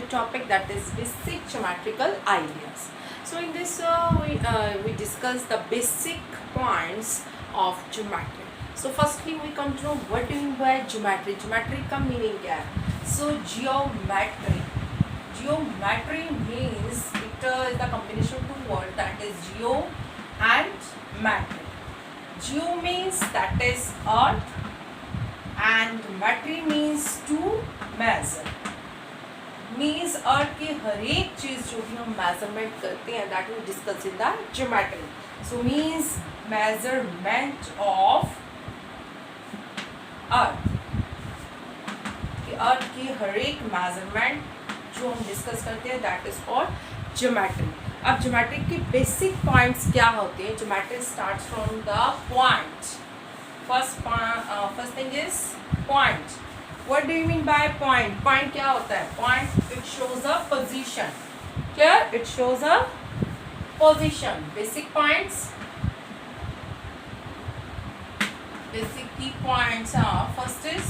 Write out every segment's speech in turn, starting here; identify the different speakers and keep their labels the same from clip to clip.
Speaker 1: topic, that is basic geometrical ideas. So in this we discuss the basic points of geometry. So firstly we come to know what do you mean by geometry. Geometry का meaning क्या है? So geometry means it is the combination of two words, that is geo and metry. Geo means that is earth and metry means to measure. Means earth की हर एक चीज जो भी हम measurement करते हैं that will discuss in the geometry. So means measurement of earth की हर एक मेजरमेंट जो हम डिस्कस करते हैं दैट इज कॉल्ड ज्योमेट्री. अब ज्योमेट्री के बेसिक पॉइंट्स क्या होते हैं? Geometry start from the point. First thing is point. What do you mean by point? Point क्या होता है? Point it shows a position. Clear? It shows a position. Basic points. Basic key points are, first is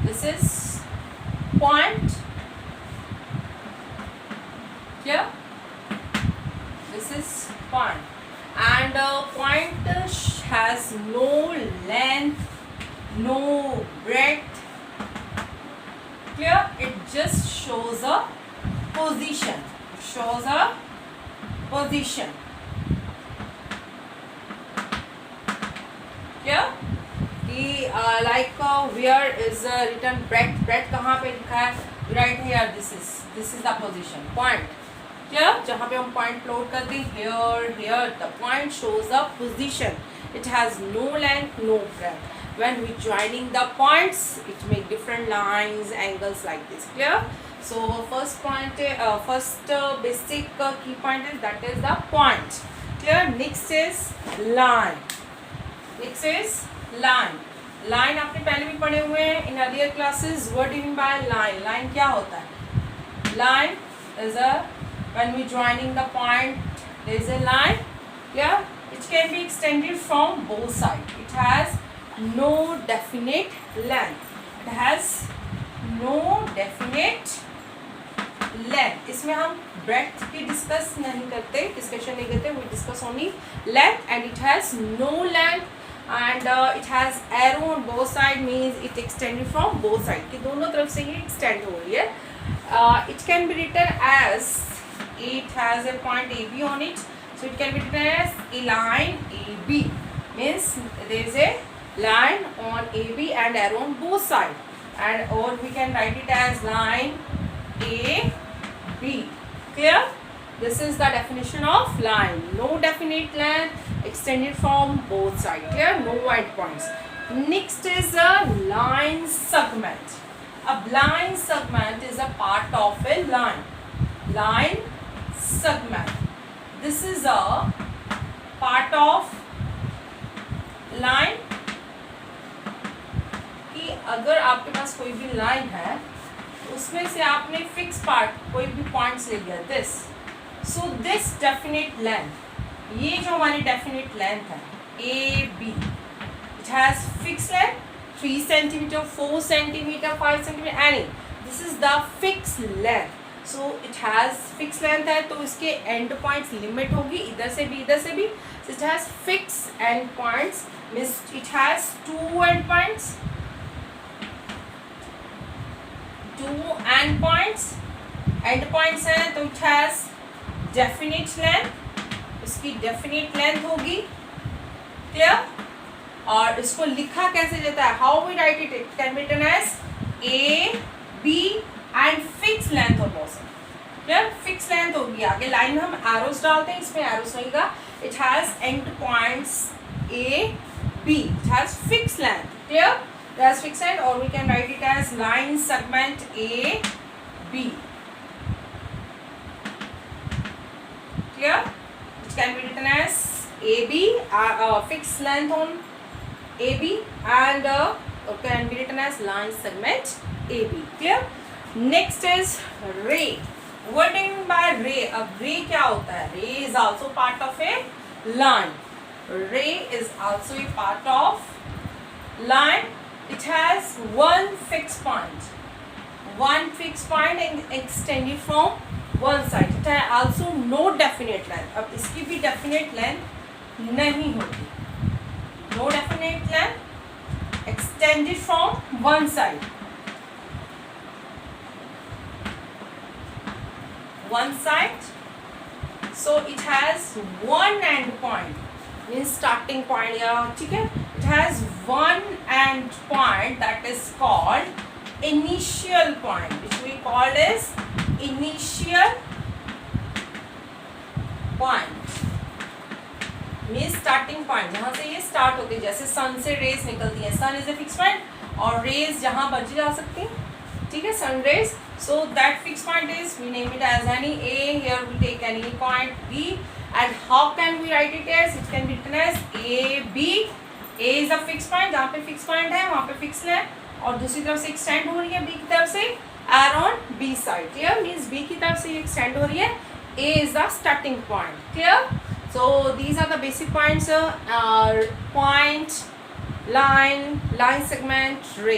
Speaker 1: this is point. Clear? This is point. And point has no length, no breadth. Clear? It just shows a position. It shows a position. Clear? Like where is written breadth. Breadth कहाँ पे लिखा है? Right here. This is the position. Point. Clear? जहाँ पे हम point plot करते हैं here the point shows a position. It has no length, no breadth. When we joining the points, it make different lines, angles like this. Clear? So first point, basic key point is that is the point. Clear? Next is line. Next is line. Line आपने पहले भी पढ़े हुए हैं in earlier classes. What do you mean by line? Line क्या होता है? Line is a when we joining the point, there is a line. Yeah, it can be extended from both sides. It has no definite length. It has no definite length. इसमें हम breadth की discuss नहीं करते, discussion नहीं करते. We discuss only length, and it has no length, and it has arrow on both sides, means it extended from both sides. कि दोनों तरफ से ये extend हो रही है. It can be written as, it has a point AB on it, so it can be written as a line AB, means there is a line on AB and arrow on both sides, and or we can write it as line AB. Clear? This is the definition of line. No definite length, extended from both sides. Clear? No white points. Next is a line segment. A line segment is a part of a line. Line segment. This is a part of line. कि अगर आपके पास कोई भी line है उसमें से आपने fix part कोई भी पॉइंट्स ले लिया, this, so this definite length, ये जो हमारी डेफिनेट लेंथ है a B, it has fix length 3 centimetre, 4 centimetre, 5 centimetre, any, this is the fix length. So it has fix length है तो इसके एंड पॉइंट्स लिमिट होगी इधर से भी इधर से भी. So it has fix end points, means it has 2 end points, 2 end points. End points हैं तो इट हैज़ डेफिनिट लेंथ, इसकी डेफिनिट लेंथ होगी. क्लियर? और इसको लिखा कैसे जाता है? How we write it? It can be written as A b and fix length of both. Clear? Fix length होगी. आगे लाइन में हम एरोस डालते हैं, इसमें एरोस होगा. It has end points A B, it has fix length. Clear? It has fix length, और we can write it as line segment A B. Clear? It can be written as A B, fix length on A B, and can be written as line segment AB. Clear? Next is ray. What do you mean by ray? अब ray क्या होता है? Ray is also part of a line. Ray is also a part of line. It has one fixed fixed point. One fixed point and extended from one side. It has also no definite length. अब इसकी भी definite length नहीं होगी. No definite length, extended from one side. One side. So it has one end point. Means starting point. Yeah, ठीक है. It has one end point that is called initial point, which we call as initial point. Means starting point जहाँ से ये start होती है. जैसे सन से rays निकलती है, sun is a fix point और रेज जहाँ बची जा सकती हैं, ठीक है, sun rays. So that fix point is we name it as any a. Here we take any point b and how can we write it as? It can be written as A b. A is a fix point, जहाँ पे fix point है वहाँ पे fix है और दूसरी तरफ से एक्सटेंड हो रही है बी की तरफ से around B side. Clear? Means B की तरफ से एक्सटेंड हो रही है. A is the starting point. Clear? So these are the basic points, point, line segment, ray.